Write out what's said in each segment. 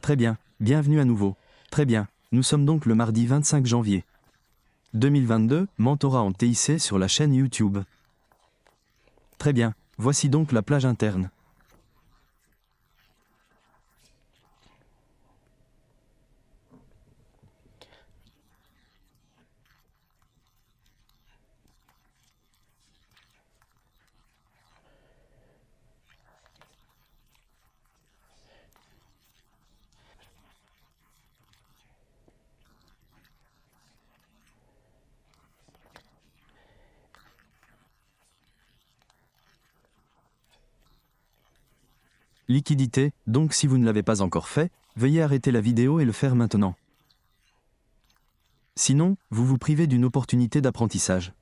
Très bien, bienvenue à nouveau. Très bien, nous sommes donc le mardi 25 janvier 2022, mentorat en TIC sur la chaîne YouTube. Très bien, voici donc la plage interne. Liquidité, donc si vous ne l'avez pas encore fait, veuillez arrêter la vidéo et le faire maintenant. Sinon, vous vous privez d'une opportunité d'apprentissage.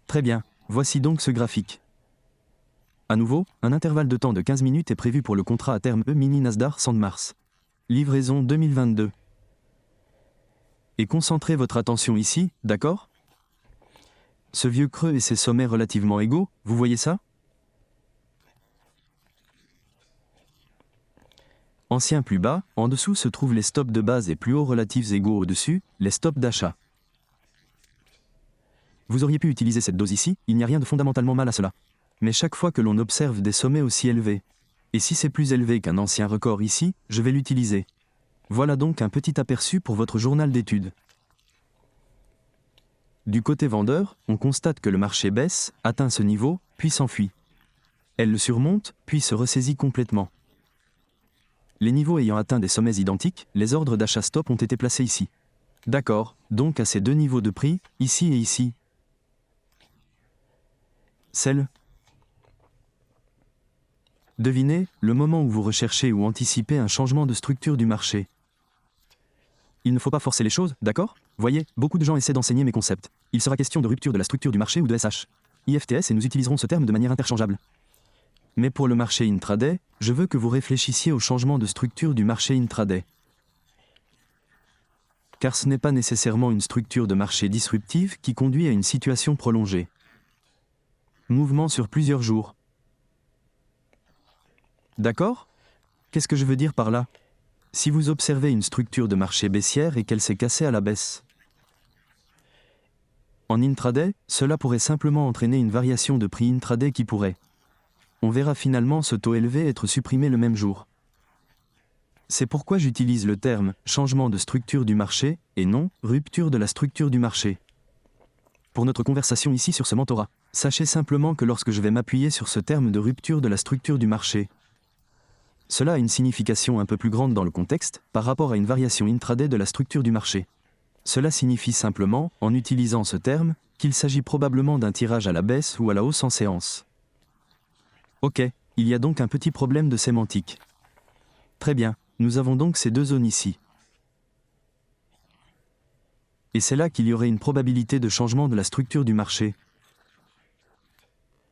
Très bien, voici donc ce graphique. À nouveau, un intervalle de temps de 15 minutes est prévu pour le contrat à terme E-mini Nasdaq 100 de mars. Livraison 2022. Et concentrez votre attention ici, d'accord? Ce vieux creux et ses sommets relativement égaux, vous voyez ça? Ancien plus bas, en dessous se trouvent les stops de base et plus hauts relatifs égaux au-dessus, les stops d'achat. Vous auriez pu utiliser cette dose ici, il n'y a rien de fondamentalement mal à cela. Mais chaque fois que l'on observe des sommets aussi élevés, et si c'est plus élevé qu'un ancien record ici, je vais l'utiliser. Voilà donc un petit aperçu pour votre journal d'études. Du côté vendeur, on constate que le marché baisse, atteint ce niveau, puis s'enfuit. Elle le surmonte, puis se ressaisit complètement. Les niveaux ayant atteint des sommets identiques, les ordres d'achat stop ont été placés ici. D'accord, donc à ces deux niveaux de prix, ici et ici. Devinez, le moment où vous recherchez ou anticipez un changement de structure du marché. Il ne faut pas forcer les choses, d'accord? Voyez, beaucoup de gens essaient d'enseigner mes concepts. Il sera question de rupture de la structure du marché ou de SH. IFTS et nous utiliserons ce terme de manière interchangeable. Mais pour le marché intraday, je veux que vous réfléchissiez au changement de structure du marché intraday. Car ce n'est pas nécessairement une structure de marché disruptive qui conduit à une situation prolongée. Mouvement sur plusieurs jours. D'accord? Qu'est-ce que je veux dire par là? Si vous observez une structure de marché baissière et qu'elle s'est cassée à la baisse. En intraday, cela pourrait simplement entraîner une variation de prix intraday qui pourrait. On verra finalement ce taux élevé être supprimé le même jour. C'est pourquoi j'utilise le terme « changement de structure du marché » et non « rupture de la structure du marché ». Pour notre conversation ici sur ce mentorat, sachez simplement que lorsque je vais m'appuyer sur ce terme de rupture de la structure du marché, cela a une signification un peu plus grande dans le contexte par rapport à une variation intraday de la structure du marché. Cela signifie simplement, en utilisant ce terme, qu'il s'agit probablement d'un tirage à la baisse ou à la hausse en séance. Ok, il y a donc un petit problème de sémantique. Très bien, nous avons donc ces deux zones ici. Et c'est là qu'il y aurait une probabilité de changement de la structure du marché.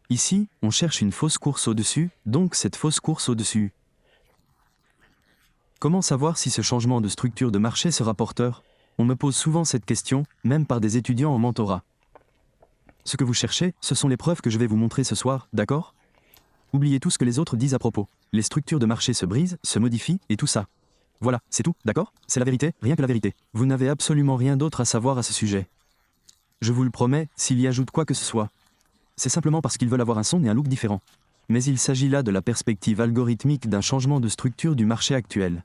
Ici, on cherche une fausse course au-dessus, donc cette fausse course au-dessus. Comment savoir si ce changement de structure de marché sera porteur? On me pose souvent cette question, même par des étudiants en mentorat. Ce que vous cherchez, ce sont les preuves que je vais vous montrer ce soir, d'accord? Oubliez tout ce que les autres disent à propos. Les structures de marché se brisent, se modifient, et tout ça. Voilà, c'est tout, d'accord? C'est la vérité, rien que la vérité. Vous n'avez absolument rien d'autre à savoir à ce sujet. Je vous le promets, s'il y ajoute quoi que ce soit, c'est simplement parce qu'ils veulent avoir un son et un look différent. Mais il s'agit là de la perspective algorithmique d'un changement de structure du marché actuel.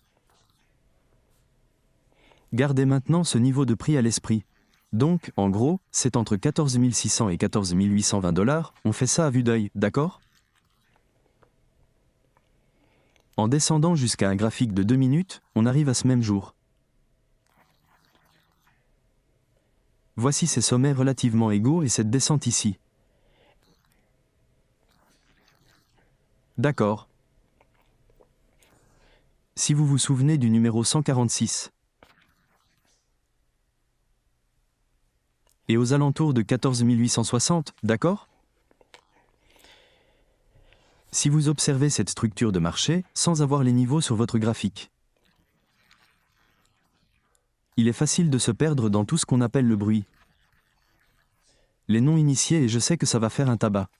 Gardez maintenant ce niveau de prix à l'esprit. Donc, en gros, c'est entre 14 600 et 14 820 $, on fait ça à vue d'œil, d'accord? En descendant jusqu'à un graphique de 2 minutes, on arrive à ce même jour. Voici ces sommets relativement égaux et cette descente ici. D'accord. Si vous vous souvenez du numéro 146, et aux alentours de 14 860, d'accord? Si vous observez cette structure de marché sans avoir les niveaux sur votre graphique, il est facile de se perdre dans tout ce qu'on appelle le bruit. Les non-initiés, et je sais que ça va faire un tabac.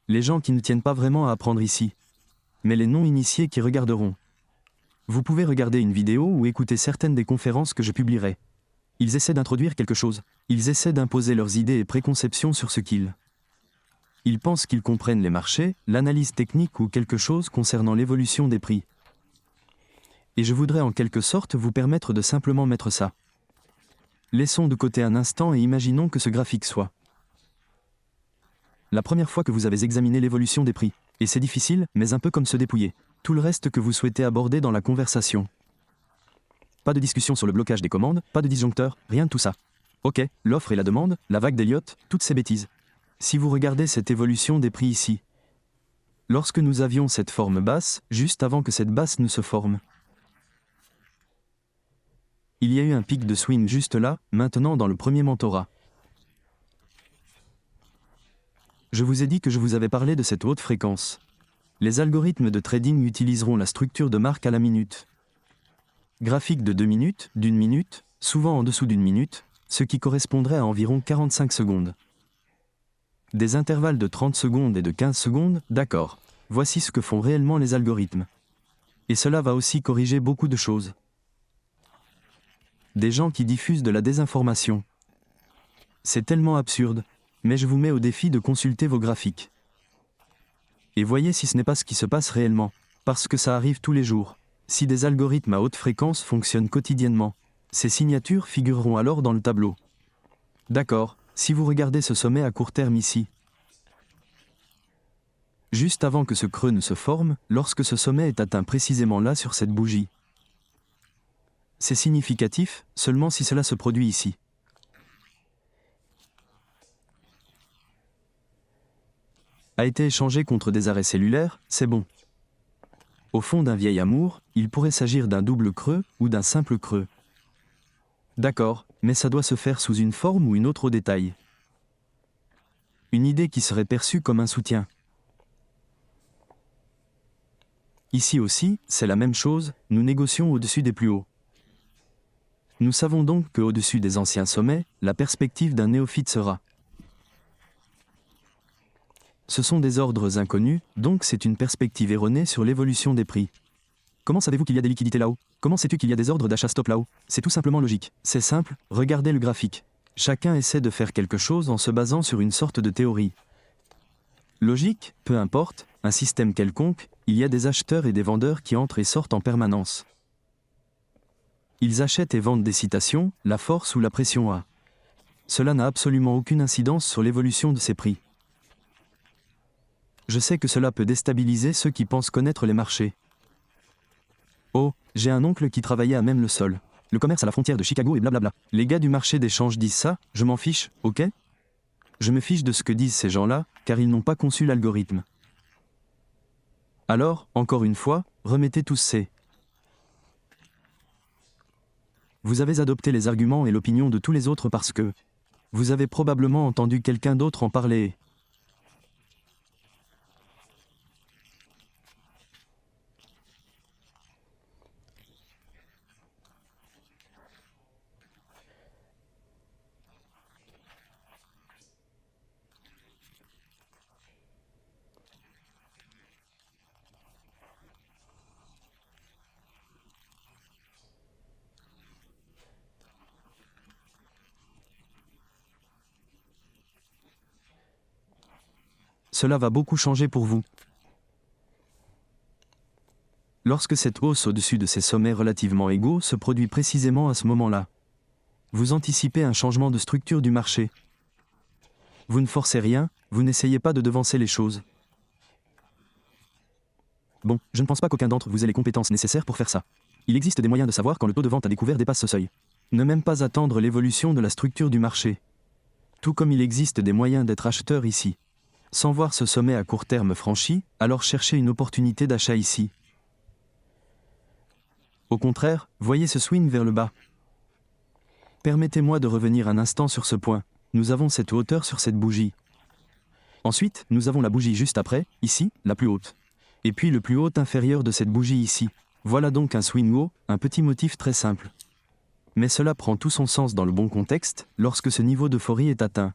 Les gens qui ne tiennent pas vraiment à apprendre ici. mais les non-initiés qui regarderont. Vous pouvez regarder une vidéo ou écouter certaines des conférences que je publierai. Ils essaient d'introduire quelque chose. Ils essaient d'imposer leurs idées et préconceptions sur ce qu'ils. Ils pensent qu'ils comprennent les marchés, l'analyse technique ou quelque chose concernant l'évolution des prix. Et je voudrais en quelque sorte vous permettre de simplement mettre ça. Laissons de côté un instant et imaginons que ce graphique soit la première fois que vous avez examiné l'évolution des prix. Et c'est difficile, mais un peu comme se dépouiller. Tout le reste que vous souhaitez aborder dans la conversation. Pas de discussion sur le blocage des commandes, pas de disjoncteur, rien de tout ça. Ok, l'offre et la demande, la vague d'Elliott, toutes ces bêtises. Si vous regardez cette évolution des prix ici, lorsque nous avions cette forme basse, juste avant que cette basse ne se forme, il y a eu un pic de swing juste là, maintenant dans le premier mentorat. Je vous ai dit que je vous avais parlé de cette haute fréquence. Les algorithmes de trading utiliseront la structure de marque à la minute. Graphique de 2 minutes, d'1 minute, souvent en dessous d'1 minute, ce qui correspondrait à environ 45 secondes. Des intervalles de 30 secondes et de 15 secondes, d'accord. Voici ce que font réellement les algorithmes. Et cela va aussi corriger beaucoup de choses. Des gens qui diffusent de la désinformation. C'est tellement absurde, mais je vous mets au défi de consulter vos graphiques. Et voyez si ce n'est pas ce qui se passe réellement, parce que ça arrive tous les jours. Si des algorithmes à haute fréquence fonctionnent quotidiennement, ces signatures figureront alors dans le tableau. D'accord, si vous regardez ce sommet à court terme ici, juste avant que ce creux ne se forme, lorsque ce sommet est atteint précisément là sur cette bougie, c'est significatif, seulement si cela se produit ici. A été échangé contre des arrêts cellulaires, c'est bon. Au fond d'un vieil amour, il pourrait s'agir d'un double creux ou d'un simple creux. D'accord, mais ça doit se faire sous une forme ou une autre au détail. Une idée qui serait perçue comme un soutien. Ici aussi, c'est la même chose, nous négocions au-dessus des plus hauts. Nous savons donc qu'au-dessus des anciens sommets, la perspective d'un néophyte sera. Ce sont des ordres inconnus, donc c'est une perspective erronée sur l'évolution des prix. Comment savez-vous qu'il y a des liquidités là-haut? Comment sais-tu qu'il y a des ordres d'achat stop là-haut? C'est tout simplement logique. C'est simple, regardez le graphique. Chacun essaie de faire quelque chose en se basant sur une sorte de théorie. Logique, peu importe, un système quelconque, il y a des acheteurs et des vendeurs qui entrent et sortent en permanence. Ils achètent et vendent des citations, la force ou la pression A. Cela n'a absolument aucune incidence sur l'évolution de ces prix. Je sais que cela peut déstabiliser ceux qui pensent connaître les marchés. Oh, j'ai un oncle qui travaillait à même le sol. Le commerce à la frontière de Chicago et blablabla. Les gars du marché d'échange disent ça, je m'en fiche, ok? Je me fiche de ce que disent ces gens-là, car ils n'ont pas conçu l'algorithme. Alors, encore une fois, remettez tous ces. Vous avez adopté les arguments et l'opinion de tous les autres parce que vous avez probablement entendu quelqu'un d'autre en parler. Cela va beaucoup changer pour vous. Lorsque cette hausse au-dessus de ces sommets relativement égaux se produit précisément à ce moment-là, vous anticipez un changement de structure du marché. Vous ne forcez rien, vous n'essayez pas de devancer les choses. Bon, je ne pense pas qu'aucun d'entre vous ait les compétences nécessaires pour faire ça. Il existe des moyens de savoir quand le taux de vente à découvert dépasse ce seuil. Ne même pas attendre l'évolution de la structure du marché. Tout comme il existe des moyens d'être acheteur ici. Sans voir ce sommet à court terme franchi, alors cherchez une opportunité d'achat ici. Au contraire, voyez ce swing vers le bas. Permettez-moi de revenir un instant sur ce point. Nous avons cette hauteur sur cette bougie. Ensuite, nous avons la bougie juste après, ici, la plus haute. Et puis le plus haut inférieur de cette bougie ici. Voilà donc un swing haut, un petit motif très simple. Mais cela prend tout son sens dans le bon contexte, lorsque ce niveau d'euphorie est atteint.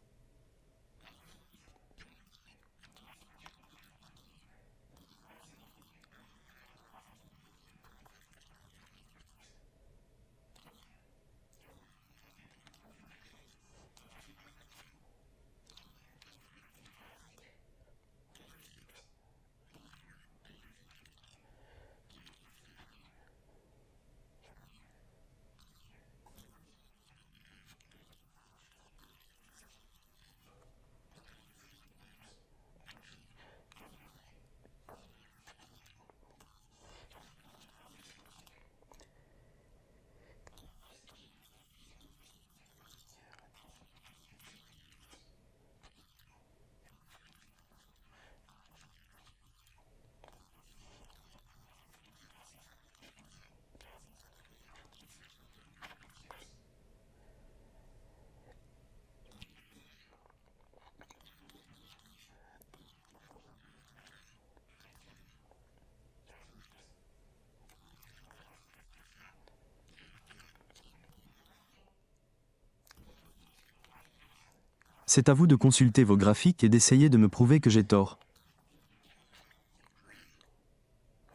C'est à vous de consulter vos graphiques et d'essayer de me prouver que j'ai tort.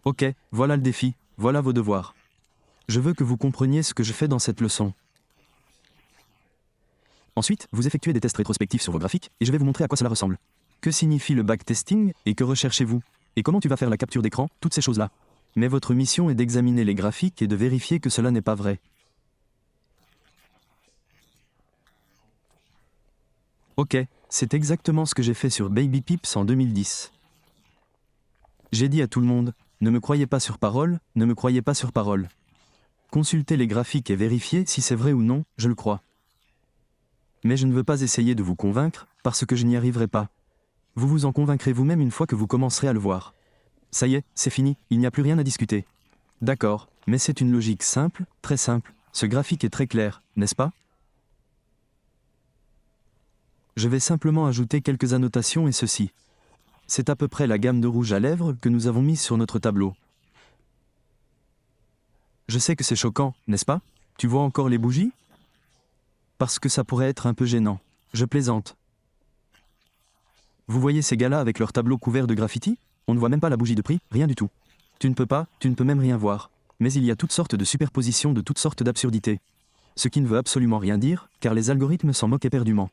Ok, voilà le défi, voilà vos devoirs. Je veux que vous compreniez ce que je fais dans cette leçon. Ensuite, vous effectuez des tests rétrospectifs sur vos graphiques et je vais vous montrer à quoi cela ressemble. Que signifie le backtesting et que recherchez-vous? Et comment tu vas faire la capture d'écran, toutes ces choses-là. Mais votre mission est d'examiner les graphiques et de vérifier que cela n'est pas vrai. Ok, c'est exactement ce que j'ai fait sur Baby Pips en 2010. J'ai dit à tout le monde, ne me croyez pas sur parole, ne me croyez pas sur parole. Consultez les graphiques et vérifiez si c'est vrai ou non, je le crois. Mais je ne veux pas essayer de vous convaincre, parce que je n'y arriverai pas. Vous vous en convaincrez vous-même une fois que vous commencerez à le voir. Ça y est, c'est fini, il n'y a plus rien à discuter. D'accord, mais c'est une logique simple, très simple. Ce graphique est très clair, n'est-ce pas? Je vais simplement ajouter quelques annotations et ceci. C'est à peu près la gamme de rouge à lèvres que nous avons mise sur notre tableau. Je sais que c'est choquant, n'est-ce pas? Tu vois encore les bougies? Parce que ça pourrait être un peu gênant. Je plaisante. Vous voyez ces gars-là avec leur tableau couvert de graffiti? On ne voit même pas la bougie de prix, rien du tout. Tu ne peux même rien voir. Mais il y a toutes sortes de superpositions de toutes sortes d'absurdités. Ce qui ne veut absolument rien dire, car les algorithmes s'en moquent éperdument.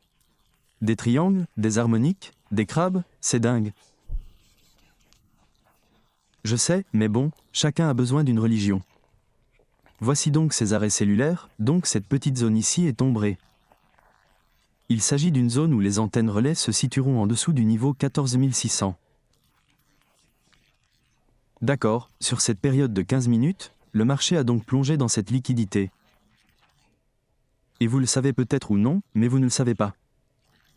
Des triangles, des harmoniques, des crabes, c'est dingue. Je sais, mais bon, chacun a besoin d'une religion. Voici donc ces arrêts cellulaires, donc cette petite zone ici est ombrée. Il s'agit d'une zone où les antennes relais se situeront en dessous du niveau 14 600. D'accord, sur cette période de 15 minutes, le marché a donc plongé dans cette liquidité. Et vous le savez peut-être ou non, mais vous ne le savez pas.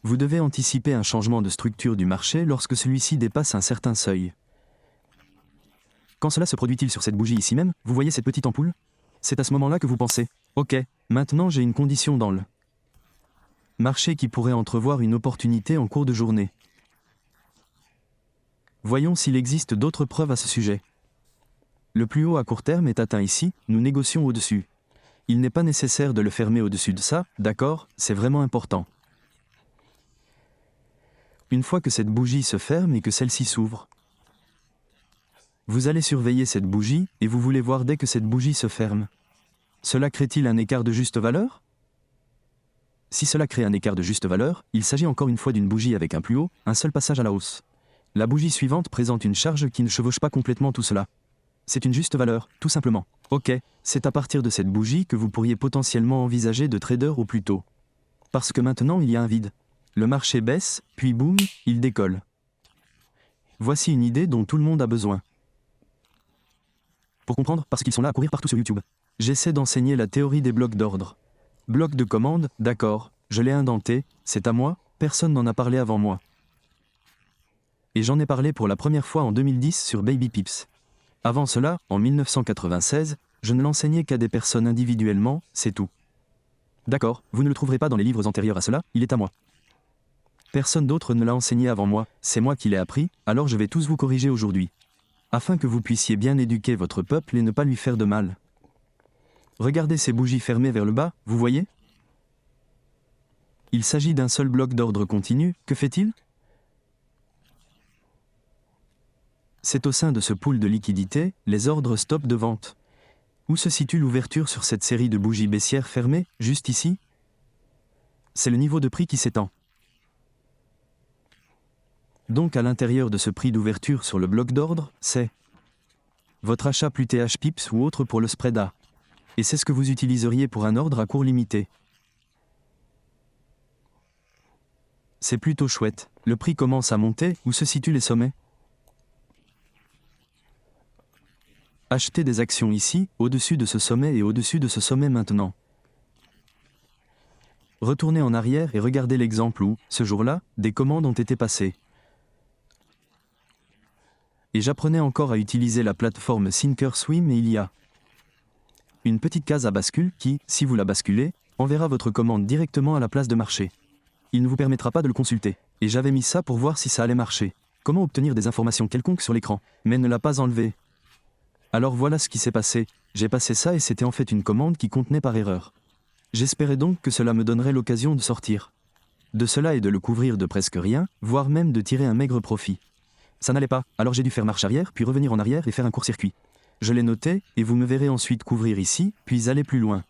Vous devez anticiper un changement de structure du marché lorsque celui-ci dépasse un certain seuil. Quand cela se produit-il sur cette bougie ici même, vous voyez cette petite ampoule? C'est à ce moment-là que vous pensez, ok, maintenant j'ai une condition dans le marché qui pourrait entrevoir une opportunité en cours de journée. Voyons s'il existe d'autres preuves à ce sujet. Le plus haut à court terme est atteint ici, nous négocions au-dessus. Il n'est pas nécessaire de le fermer au-dessus de ça, d'accord, c'est vraiment important. Une fois que cette bougie se ferme et que celle-ci s'ouvre, vous allez surveiller cette bougie et vous voulez voir dès que cette bougie se ferme. Cela crée-t-il un écart de juste valeur? Si cela crée un écart de juste valeur, il s'agit encore une fois d'une bougie avec un plus haut, un seul passage à la hausse. La bougie suivante présente une charge qui ne chevauche pas complètement tout cela. C'est une juste valeur, tout simplement. Ok, c'est à partir de cette bougie que vous pourriez potentiellement envisager de trader au plus tôt. Parce que maintenant il y a un vide. Le marché baisse, puis boum, il décolle. Voici une idée dont tout le monde a besoin. Pour comprendre, parce qu'ils sont là à courir partout sur YouTube. J'essaie d'enseigner la théorie des blocs d'ordre. Bloc de commande, d'accord, je l'ai indenté, c'est à moi, personne n'en a parlé avant moi. Et j'en ai parlé pour la première fois en 2010 sur Baby Pips. Avant cela, en 1996, je ne l'enseignais qu'à des personnes individuellement, c'est tout. D'accord, vous ne le trouverez pas dans les livres antérieurs à cela, il est à moi. Personne d'autre ne l'a enseigné avant moi, c'est moi qui l'ai appris, alors je vais tous vous corriger aujourd'hui. Afin que vous puissiez bien éduquer votre peuple et ne pas lui faire de mal. Regardez ces bougies fermées vers le bas, vous voyez? Il s'agit d'un seul bloc d'ordre continu, que fait-il? C'est au sein de ce pool de liquidité, les ordres stop de vente. Où se situe l'ouverture sur cette série de bougies baissières fermées, juste ici? C'est le niveau de prix qui s'étend. Donc à l'intérieur de ce prix d'ouverture sur le bloc d'ordre, c'est votre achat plus TH Pips ou autre pour le spread A. Et c'est ce que vous utiliseriez pour un ordre à court limité. C'est plutôt chouette. Le prix commence à monter, où se situent les sommets? Achetez des actions ici, au-dessus de ce sommet et au-dessus de ce sommet maintenant. Retournez en arrière et regardez l'exemple où, ce jour-là, des commandes ont été passées. Et j'apprenais encore à utiliser la plateforme Thinkorswim et il y a une petite case à bascule qui, si vous la basculez, enverra votre commande directement à la place de marché. Il ne vous permettra pas de le consulter. Et j'avais mis ça pour voir si ça allait marcher. Comment obtenir des informations quelconques sur l'écran, mais ne l'a pas enlevé. Alors voilà ce qui s'est passé. J'ai passé ça et c'était en fait une commande qui contenait par erreur. J'espérais donc que cela me donnerait l'occasion de sortir. de cela et de le couvrir de presque rien, voire même de tirer un maigre profit. Ça n'allait pas, alors j'ai dû faire marche arrière, puis revenir en arrière et faire un court-circuit. Je l'ai noté, et vous me verrez ensuite couvrir ici, puis aller plus loin.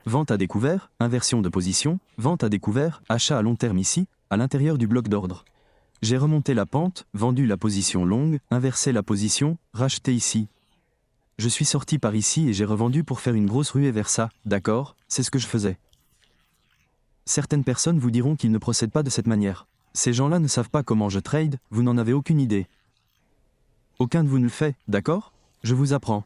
Vente à découvert, inversion de position, vente à découvert, achat à long terme ici, à l'intérieur du bloc d'ordre. J'ai remonté la pente, vendu la position longue, inversé la position, racheté ici. Je suis sorti par ici et j'ai revendu pour faire une grosse ruée vers ça, d'accord, c'est ce que je faisais. Certaines personnes vous diront qu'ils ne procèdent pas de cette manière. Ces gens-là ne savent pas comment je trade, vous n'en avez aucune idée. Aucun de vous ne le fait, d'accord? Je vous apprends.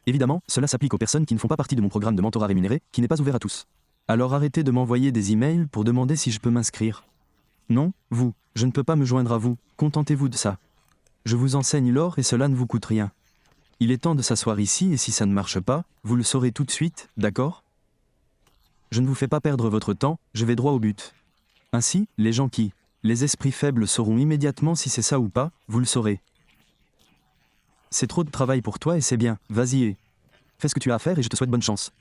Évidemment, cela s'applique aux personnes qui ne font pas partie de mon programme de mentorat rémunéré, qui n'est pas ouvert à tous. Alors arrêtez de m'envoyer des emails pour demander si je peux m'inscrire. Non, vous, je ne peux pas me joindre à vous, contentez-vous de ça. Je vous enseigne l'or et cela ne vous coûte rien. Il est temps de s'asseoir ici et si ça ne marche pas, vous le saurez tout de suite, d'accord? Je ne vous fais pas perdre votre temps, je vais droit au but. Ainsi, les gens qui, les esprits faibles sauront immédiatement si c'est ça ou pas, vous le saurez. C'est trop de travail pour toi et c'est bien, vas-y. Fais ce que tu as à faire et je te souhaite bonne chance.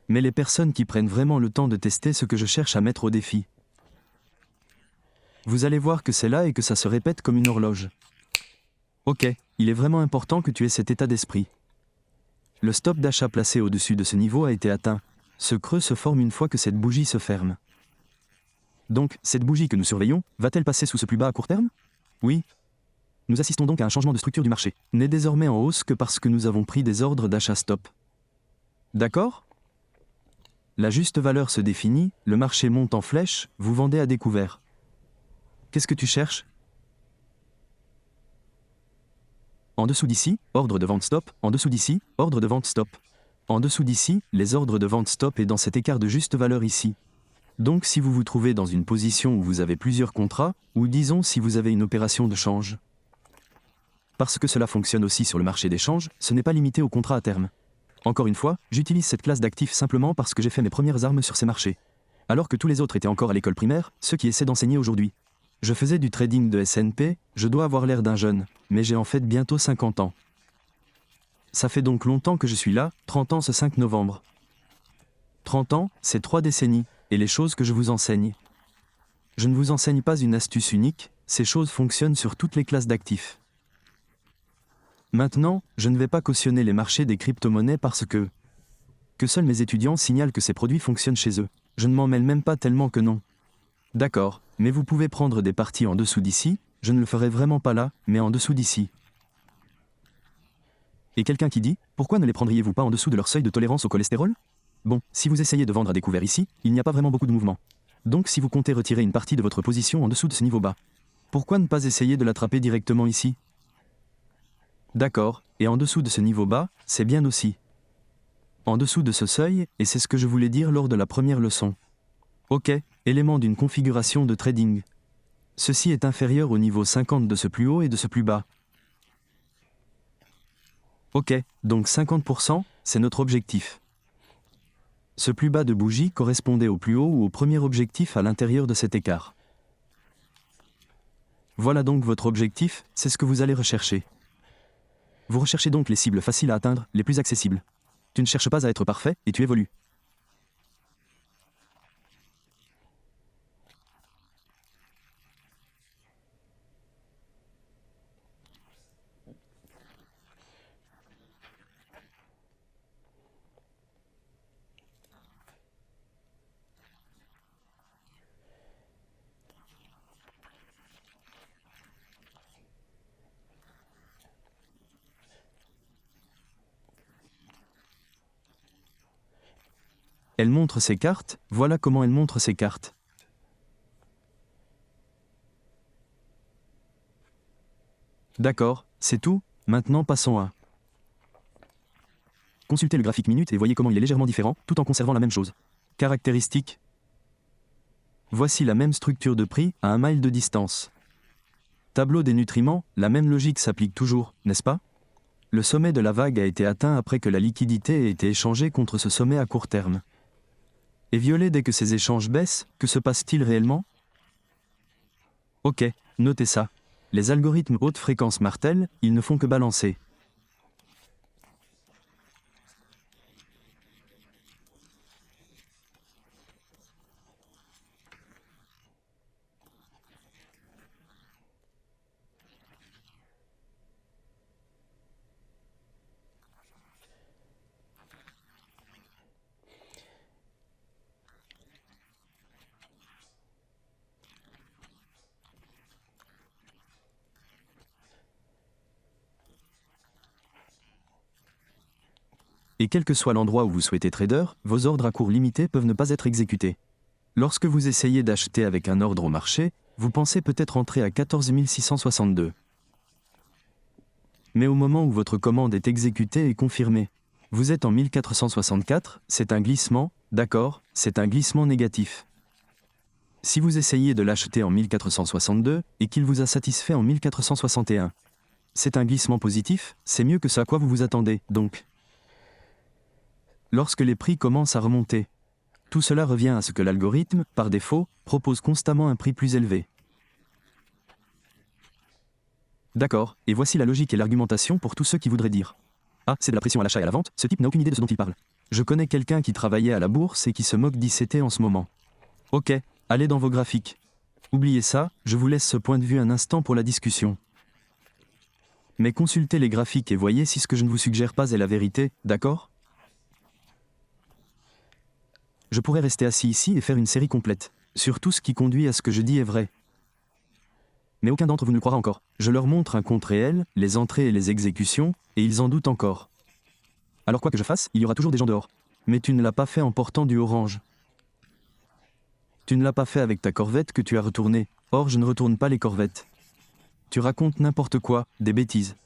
Mais les personnes qui prennent vraiment le temps de tester ce que je cherche à mettre au défi. Vous allez voir que c'est là et que ça se répète comme une horloge. Ok, il est vraiment important que tu aies cet état d'esprit. Le stop d'achat placé au-dessus de ce niveau a été atteint. Ce creux se forme une fois que cette bougie se ferme. Donc, cette bougie que nous surveillons, va-t-elle passer sous ce plus bas à court terme? Oui. Nous assistons donc à un changement de structure du marché, n'est désormais en hausse que parce que nous avons pris des ordres d'achat stop. D'accord? La juste valeur se définit, le marché monte en flèche, vous vendez à découvert. Qu'est-ce que tu cherches? En dessous d'ici, ordre de vente stop, en dessous d'ici, ordre de vente stop. En dessous d'ici, les ordres de vente stop et dans cet écart de juste valeur ici. Donc si vous vous trouvez dans une position où vous avez plusieurs contrats, ou disons si vous avez une opération de change. Parce que cela fonctionne aussi sur le marché des changes, ce n'est pas limité aux contrats à terme. Encore une fois, j'utilise cette classe d'actifs simplement parce que j'ai fait mes premières armes sur ces marchés. Alors que tous les autres étaient encore à l'école primaire, ceux qui essaient d'enseigner aujourd'hui. Je faisais du trading de S&P, je dois avoir l'air d'un jeune, mais j'ai en fait bientôt 50 ans. Ça fait donc longtemps que je suis là, 30 ans ce 5 novembre. 30 ans, c'est 3 décennies, et les choses que je vous enseigne. Je ne vous enseigne pas une astuce unique, ces choses fonctionnent sur toutes les classes d'actifs. Maintenant, je ne vais pas cautionner les marchés des crypto-monnaies parce que seuls mes étudiants signalent que ces produits fonctionnent chez eux. Je ne m'en mêle même pas tellement que non. D'accord, mais vous pouvez prendre des parties en dessous d'ici, je ne le ferai vraiment pas là, mais en dessous d'ici. Et quelqu'un qui dit, pourquoi ne les prendriez-vous pas en dessous de leur seuil de tolérance au cholestérol? Bon, si vous essayez de vendre à découvert ici, il n'y a pas vraiment beaucoup de mouvement. Donc si vous comptez retirer une partie de votre position en dessous de ce niveau bas, pourquoi ne pas essayer de l'attraper directement ici? D'accord, et en dessous de ce niveau bas, c'est bien aussi. En dessous de ce seuil, et c'est ce que je voulais dire lors de la première leçon. Ok, élément d'une configuration de trading. Ceci est inférieur au niveau 50 de ce plus haut et de ce plus bas. Ok, donc 50%, c'est notre objectif. Ce plus bas de bougie correspondait au plus haut ou au premier objectif à l'intérieur de cet écart. Voilà donc votre objectif, c'est ce que vous allez rechercher. Vous recherchez donc les cibles faciles à atteindre, les plus accessibles. Tu ne cherches pas à être parfait, et tu évolues. Elle montre ses cartes, voilà comment elle montre ses cartes. D'accord, c'est tout, maintenant passons à... Consultez le graphique minute et voyez comment il est légèrement différent, tout en conservant la même chose. Caractéristiques. Voici la même structure de prix à 1 mile de distance. Tableau des nutriments, la même logique s'applique toujours, n'est-ce pas? Le sommet de la vague a été atteint après que la liquidité ait été échangée contre ce sommet à court terme. Et violet dès que ces échanges baissent, que se passe-t-il réellement? Ok, notez ça. Les algorithmes haute fréquence martèlent, ils ne font que balancer. Et quel que soit l'endroit où vous souhaitez trader, vos ordres à cours limité peuvent ne pas être exécutés. Lorsque vous essayez d'acheter avec un ordre au marché, vous pensez peut-être entrer à 14 662. Mais au moment où votre commande est exécutée et confirmée, vous êtes en 1464, c'est un glissement, d'accord, c'est un glissement négatif. Si vous essayez de l'acheter en 1462 et qu'il vous a satisfait en 1461, c'est un glissement positif, c'est mieux que ce à quoi vous vous attendez, donc. Lorsque les prix commencent à remonter, tout cela revient à ce que l'algorithme, par défaut, propose constamment un prix plus élevé. D'accord, et voici la logique et l'argumentation pour tous ceux qui voudraient dire « Ah, c'est de la pression à l'achat et à la vente, ce type n'a aucune idée de ce dont il parle. » Je connais quelqu'un qui travaillait à la bourse et qui se moque d'ICT en ce moment. Ok, allez dans vos graphiques. Oubliez ça, je vous laisse ce point de vue un instant pour la discussion. Mais consultez les graphiques et voyez si ce que je ne vous suggère pas est la vérité, d'accord ? Je pourrais rester assis ici et faire une série complète, sur tout ce qui conduit à ce que je dis est vrai. Mais aucun d'entre vous ne le croira encore. Je leur montre un compte réel, les entrées et les exécutions, et ils en doutent encore. Alors quoi que je fasse, il y aura toujours des gens dehors. Mais tu ne l'as pas fait en portant du orange. Tu ne l'as pas fait avec ta corvette que tu as retournée. Or, je ne retourne pas les corvettes. Tu racontes n'importe quoi, des bêtises.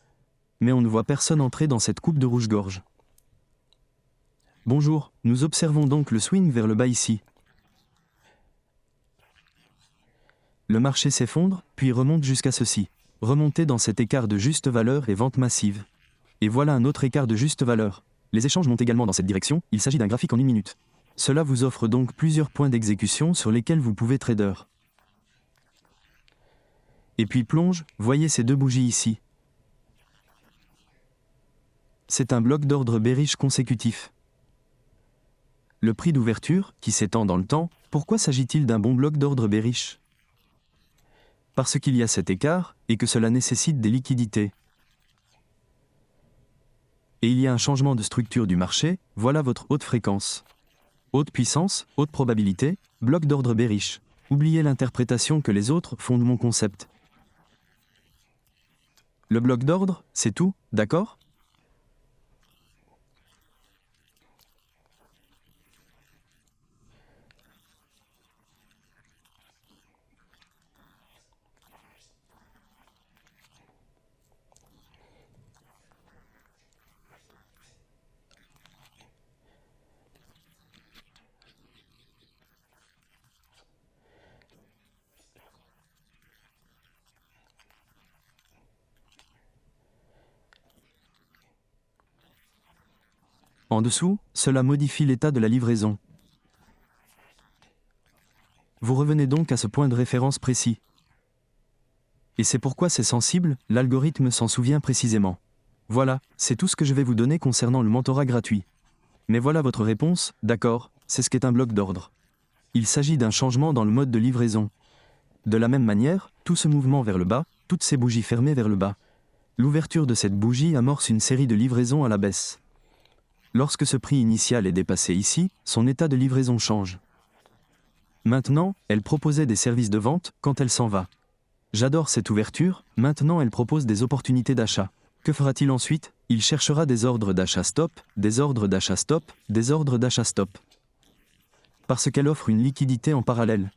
Mais on ne voit personne entrer dans cette coupe de rouge-gorge. Bonjour, nous observons donc le swing vers le bas ici. Le marché s'effondre, puis remonte jusqu'à ceci. Remonter dans cet écart de juste valeur et vente massive. Et voilà un autre écart de juste valeur. Les échanges montent également dans cette direction, il s'agit d'un graphique en 1 minute. Cela vous offre donc plusieurs points d'exécution sur lesquels vous pouvez trader. Et puis plonge, voyez ces deux bougies ici. C'est un bloc d'ordre bearish consécutif. Le prix d'ouverture, qui s'étend dans le temps, pourquoi s'agit-il d'un bon bloc d'ordre bearish ? Parce qu'il y a cet écart, et que cela nécessite des liquidités. Et il y a un changement de structure du marché, voilà votre haute fréquence. Haute puissance, haute probabilité, bloc d'ordre bearish. Oubliez l'interprétation que les autres font de mon concept. Le bloc d'ordre, c'est tout, d'accord ? En dessous, cela modifie l'état de la livraison. Vous revenez donc à ce point de référence précis. Et c'est pourquoi c'est sensible, l'algorithme s'en souvient précisément. Voilà, c'est tout ce que je vais vous donner concernant le mentorat gratuit. Mais voilà votre réponse, d'accord, c'est ce qu'est un bloc d'ordre. Il s'agit d'un changement dans le mode de livraison. De la même manière, tout ce mouvement vers le bas, toutes ces bougies fermées vers le bas. L'ouverture de cette bougie amorce une série de livraisons à la baisse. Lorsque ce prix initial est dépassé ici, son état de livraison change. Maintenant, elle proposait des services de vente quand elle s'en va. J'adore cette ouverture, maintenant elle propose des opportunités d'achat. Que fera-t-il ensuite ? Il cherchera des ordres d'achat stop, des ordres d'achat stop, des ordres d'achat stop. Parce qu'elle offre une liquidité en parallèle.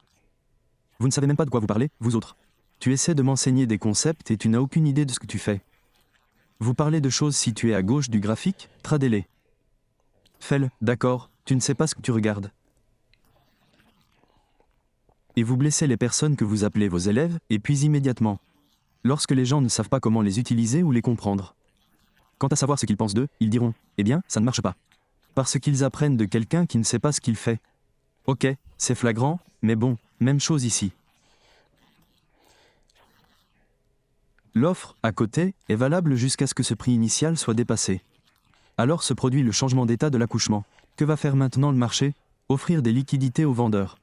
Vous ne savez même pas de quoi vous parlez, vous autres. Tu essaies de m'enseigner des concepts et tu n'as aucune idée de ce que tu fais. Vous parlez de choses situées à gauche du graphique, tradez-les. Fais-le, d'accord, tu ne sais pas ce que tu regardes. Et vous blessez les personnes que vous appelez vos élèves, et puis immédiatement. Lorsque les gens ne savent pas comment les utiliser ou les comprendre. Quant à savoir ce qu'ils pensent d'eux, ils diront « Eh bien, ça ne marche pas ». Parce qu'ils apprennent de quelqu'un qui ne sait pas ce qu'il fait. Ok, c'est flagrant, mais bon, même chose ici. L'offre, à côté, est valable jusqu'à ce que ce prix initial soit dépassé. Alors se produit le changement d'état de l'accouchement. Que va faire maintenant le marché ? Offrir des liquidités aux vendeurs.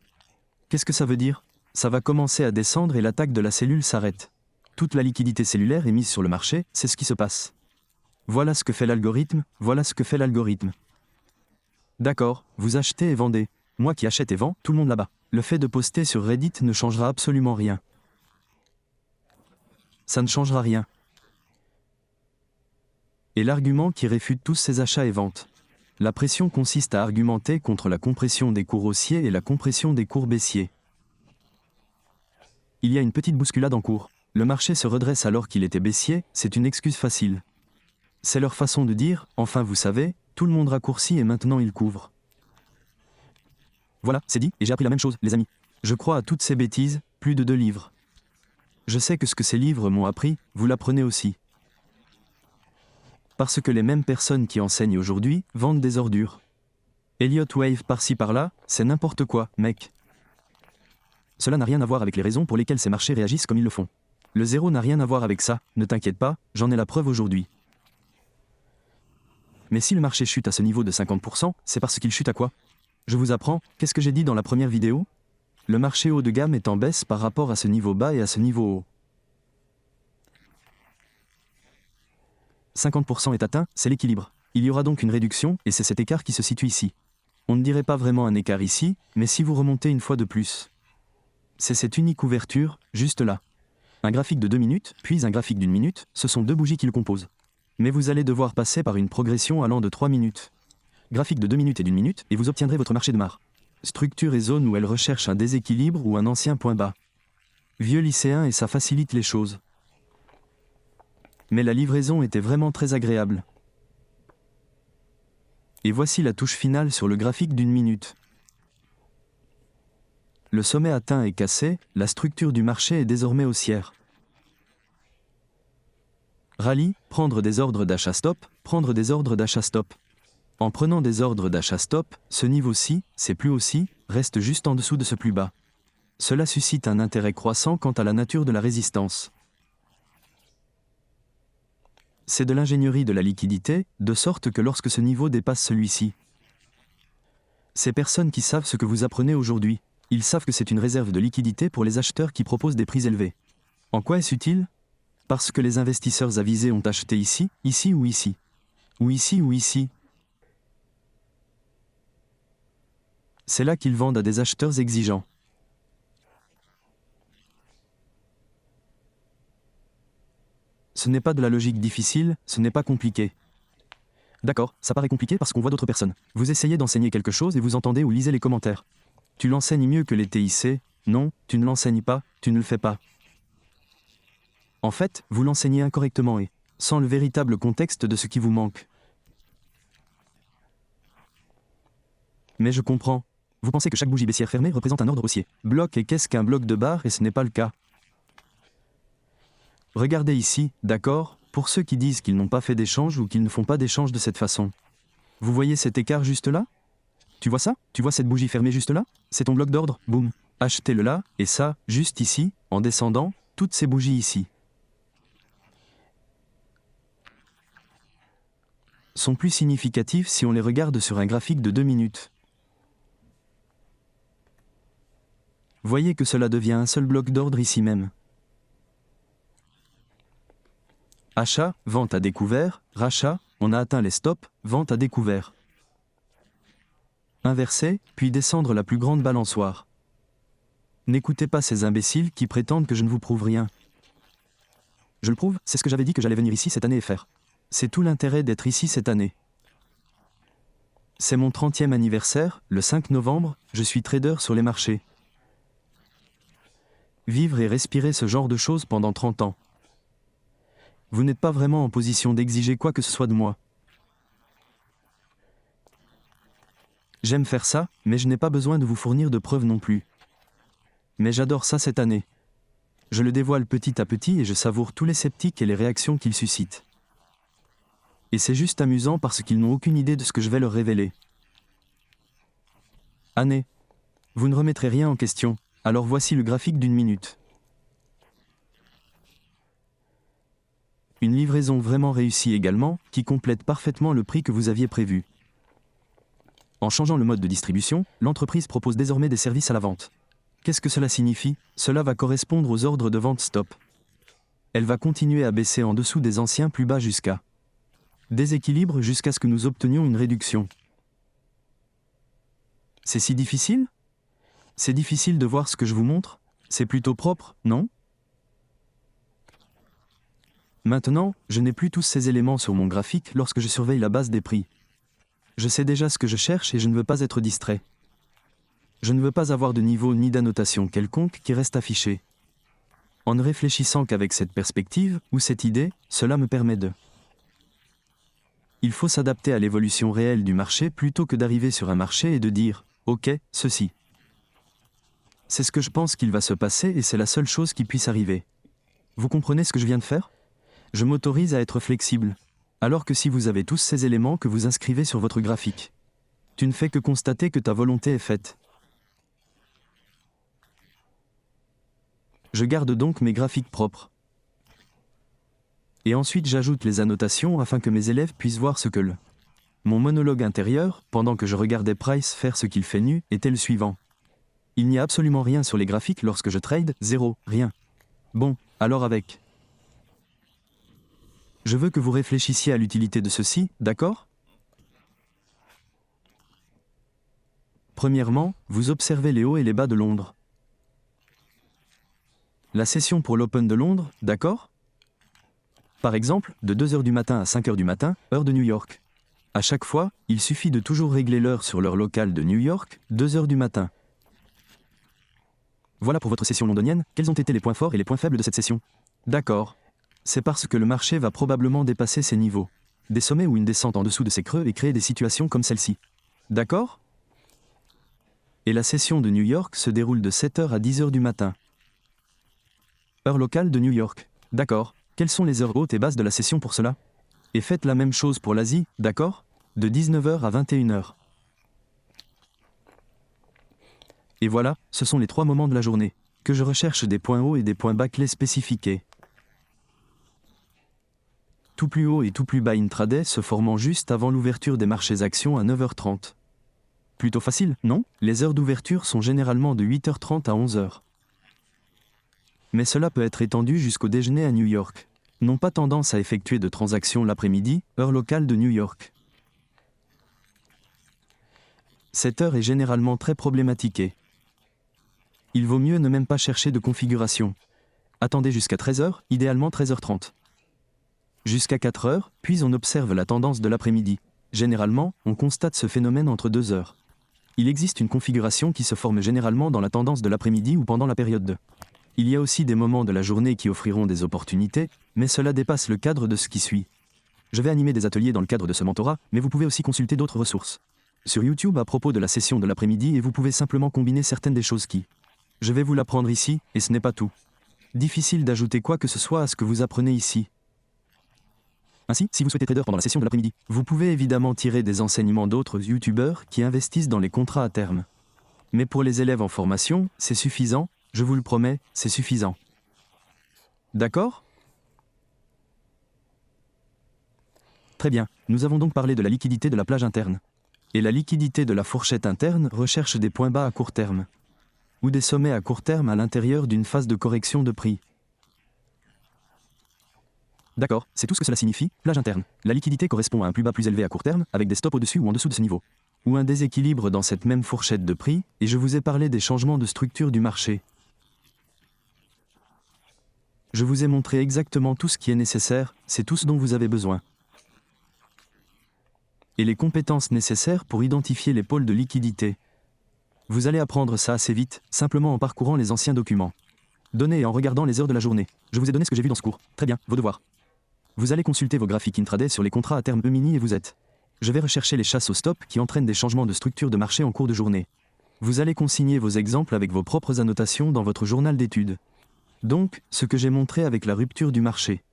Qu'est-ce que ça veut dire ? Ça va commencer à descendre et l'attaque de la cellule s'arrête. Toute la liquidité cellulaire est mise sur le marché, c'est ce qui se passe. Voilà ce que fait l'algorithme, voilà ce que fait l'algorithme. D'accord, vous achetez et vendez. Moi qui achète et vends, tout le monde là-bas. Le fait de poster sur Reddit ne changera absolument rien. Ça ne changera rien. Et l'argument qui réfute tous ces achats et ventes. La pression consiste à argumenter contre la compression des cours haussiers et la compression des cours baissiers. Il y a une petite bousculade en cours. Le marché se redresse alors qu'il était baissier, c'est une excuse facile. C'est leur façon de dire, enfin vous savez, tout le monde raccourcit et maintenant il couvre. Voilà, c'est dit, et j'ai appris la même chose, les amis. Je crois à toutes ces bêtises, plus de 2 livres. Je sais que ce que ces livres m'ont appris, vous l'apprenez aussi. Parce que les mêmes personnes qui enseignent aujourd'hui vendent des ordures. Elliott Wave par-ci par-là, c'est n'importe quoi, mec. Cela n'a rien à voir avec les raisons pour lesquelles ces marchés réagissent comme ils le font. Le zéro n'a rien à voir avec ça, ne t'inquiète pas, j'en ai la preuve aujourd'hui. Mais si le marché chute à ce niveau de 50%, c'est parce qu'il chute à quoi? Je vous apprends, qu'est-ce que j'ai dit dans la première vidéo? Le marché haut de gamme est en baisse par rapport à ce niveau bas et à ce niveau haut. 50% est atteint, c'est l'équilibre. Il y aura donc une réduction, et c'est cet écart qui se situe ici. On ne dirait pas vraiment un écart ici, mais si vous remontez une fois de plus. C'est cette unique ouverture, juste là. Un graphique de 2 minutes, puis un graphique d'1 minute, ce sont 2 bougies qui le composent. Mais vous allez devoir passer par une progression allant de 3 minutes. Graphique de 2 minutes et d'1 minute, et vous obtiendrez votre marché de marre. Structure et zone où elle recherche un déséquilibre ou un ancien point bas. Vieux lycéen et ça facilite les choses. Mais la livraison était vraiment très agréable. Et voici la touche finale sur le graphique d'1 minute. Le sommet atteint est cassé, la structure du marché est désormais haussière. Rallye, prendre des ordres d'achat stop, prendre des ordres d'achat stop. En prenant des ordres d'achat stop, ce niveau-ci, c'est plus haut-ci, reste juste en dessous de ce plus bas. Cela suscite un intérêt croissant quant à la nature de la résistance. C'est de l'ingénierie de la liquidité, de sorte que lorsque ce niveau dépasse celui-ci, ces personnes qui savent ce que vous apprenez aujourd'hui, ils savent que c'est une réserve de liquidité pour les acheteurs qui proposent des prix élevés. En quoi est-ce utile? Parce que les investisseurs avisés ont acheté ici, ici ou ici. Ou ici ou ici. C'est là qu'ils vendent à des acheteurs exigeants. Ce n'est pas de la logique difficile, ce n'est pas compliqué. D'accord, ça paraît compliqué parce qu'on voit d'autres personnes. Vous essayez d'enseigner quelque chose et vous entendez ou lisez les commentaires. Tu l'enseignes mieux que les TIC, non, tu ne l'enseignes pas, tu ne le fais pas. En fait, vous l'enseignez incorrectement et sans le véritable contexte de ce qui vous manque. Mais je comprends. Vous pensez que chaque bougie baissière fermée représente un ordre haussier. Bloc et qu'est-ce qu'un bloc de barre et ce n'est pas le cas. Regardez ici, d'accord, pour ceux qui disent qu'ils n'ont pas fait d'échange ou qu'ils ne font pas d'échange de cette façon. Vous voyez cet écart juste là? Tu vois ça? Tu vois cette bougie fermée juste là? C'est ton bloc d'ordre, boum. Achetez-le là, et ça, juste ici, en descendant, toutes ces bougies ici. Sont plus significatifs si on les regarde sur un graphique de 2 minutes. Voyez que cela devient un seul bloc d'ordre ici même. Achat, vente à découvert, rachat, on a atteint les stops, vente à découvert. Inverser, puis descendre la plus grande balançoire. N'écoutez pas ces imbéciles qui prétendent que je ne vous prouve rien. Je le prouve, c'est ce que j'avais dit que j'allais venir ici cette année et faire. C'est tout l'intérêt d'être ici cette année. C'est mon 30e anniversaire, le 5 novembre, je suis trader sur les marchés. Vivre et respirer ce genre de choses pendant 30 ans. Vous n'êtes pas vraiment en position d'exiger quoi que ce soit de moi. J'aime faire ça, mais je n'ai pas besoin de vous fournir de preuves non plus. Mais j'adore ça cette année. Je le dévoile petit à petit et je savoure tous les sceptiques et les réactions qu'il suscite. Et c'est juste amusant parce qu'ils n'ont aucune idée de ce que je vais leur révéler. Année. Vous ne remettrez rien en question, alors voici le graphique d'1 minute. Une livraison vraiment réussie également, qui complète parfaitement le prix que vous aviez prévu. En changeant le mode de distribution, l'entreprise propose désormais des services à la vente. Qu'est-ce que cela signifie? Cela va correspondre aux ordres de vente stop. Elle va continuer à baisser en dessous des anciens plus bas jusqu'à déséquilibre jusqu'à ce que nous obtenions une réduction. C'est si difficile? C'est difficile de voir ce que je vous montre? C'est plutôt propre, non? Maintenant, je n'ai plus tous ces éléments sur mon graphique lorsque je surveille la base des prix. Je sais déjà ce que je cherche et je ne veux pas être distrait. Je ne veux pas avoir de niveau ni d'annotation quelconque qui reste affiché. En ne réfléchissant qu'avec cette perspective ou cette idée, cela me permet de... Il faut s'adapter à l'évolution réelle du marché plutôt que d'arriver sur un marché et de dire « Ok, ceci ». C'est ce que je pense qu'il va se passer et c'est la seule chose qui puisse arriver. Vous comprenez ce que je viens de faire? Je m'autorise à être flexible. Alors que si vous avez tous ces éléments que vous inscrivez sur votre graphique, tu ne fais que constater que ta volonté est faite. Je garde donc mes graphiques propres. Et ensuite j'ajoute les annotations afin que mes élèves puissent voir ce que Mon monologue intérieur, pendant que je regardais Price faire ce qu'il fait nu, était le suivant. Il n'y a absolument rien sur les graphiques lorsque je trade, zéro, rien. Bon, alors avec. Je veux que vous réfléchissiez à l'utilité de ceci, d'accord? Premièrement, vous observez les hauts et les bas de Londres. La session pour l'Open de Londres, d'accord? Par exemple, de 2h du matin à 5h du matin, heure de New York. À chaque fois, il suffit de toujours régler l'heure sur l'heure locale de New York, 2h du matin. Voilà pour votre session londonienne, quels ont été les points forts et les points faibles de cette session? D'accord. C'est parce que le marché va probablement dépasser ces niveaux. Des sommets ou une descente en dessous de ces creux et créer des situations comme celle-ci. D'accord? Et la session de New York se déroule de 7h à 10h du matin. Heure locale de New York. D'accord. Quelles sont les heures hautes et basses de la session pour cela? Et faites la même chose pour l'Asie, d'accord? De 19h à 21h. Et voilà, ce sont les 3 moments de la journée. Que je recherche des points hauts et des points bas clés spécifiés. Tout plus haut et tout plus bas intraday se formant juste avant l'ouverture des marchés actions à 9h30. Plutôt facile, non? Les heures d'ouverture sont généralement de 8h30 à 11h. Mais cela peut être étendu jusqu'au déjeuner à New York. N'ont pas tendance à effectuer de transactions l'après-midi, heure locale de New York. Cette heure est généralement très problématiquée. Il vaut mieux ne même pas chercher de configuration. Attendez jusqu'à 13h, idéalement 13h30. Jusqu'à 4h, puis on observe la tendance de l'après-midi. Généralement, on constate ce phénomène entre 2 heures. Il existe une configuration qui se forme généralement dans la tendance de l'après-midi ou pendant la période de. Il y a aussi des moments de la journée qui offriront des opportunités, mais cela dépasse le cadre de ce qui suit. Je vais animer des ateliers dans le cadre de ce mentorat, mais vous pouvez aussi consulter d'autres ressources sur YouTube à propos de la session de l'après-midi et vous pouvez simplement combiner certaines des choses qui. Je vais vous l'apprendre ici, et ce n'est pas tout. Difficile d'ajouter quoi que ce soit à ce que vous apprenez ici. Ainsi, si vous souhaitez trader pendant la session de l'après-midi, vous pouvez évidemment tirer des enseignements d'autres YouTubeurs qui investissent dans les contrats à terme. Mais pour les élèves en formation, c'est suffisant, je vous le promets, c'est suffisant. D'accord? Très bien, nous avons donc parlé de la liquidité de la plage interne. Et la liquidité de la fourchette interne recherche des points bas à court terme. Ou des sommets à court terme à l'intérieur d'une phase de correction de prix. D'accord, c'est tout ce que cela signifie, plage interne. La liquidité correspond à un plus bas plus élevé à court terme, avec des stops au-dessus ou en dessous de ce niveau. Ou un déséquilibre dans cette même fourchette de prix, et je vous ai parlé des changements de structure du marché. Je vous ai montré exactement tout ce qui est nécessaire, c'est tout ce dont vous avez besoin. Et les compétences nécessaires pour identifier les pôles de liquidité. Vous allez apprendre ça assez vite, simplement en parcourant les anciens documents. Donnez et en regardant les heures de la journée. Je vous ai donné ce que j'ai vu dans ce cours. Très bien, vos devoirs. Vous allez consulter vos graphiques intraday sur les contrats à terme E-mini et vous êtes. Je vais rechercher les chasses au stop qui entraînent des changements de structure de marché en cours de journée. Vous allez consigner vos exemples avec vos propres annotations dans votre journal d'études. Donc, ce que j'ai montré avec la rupture du marché.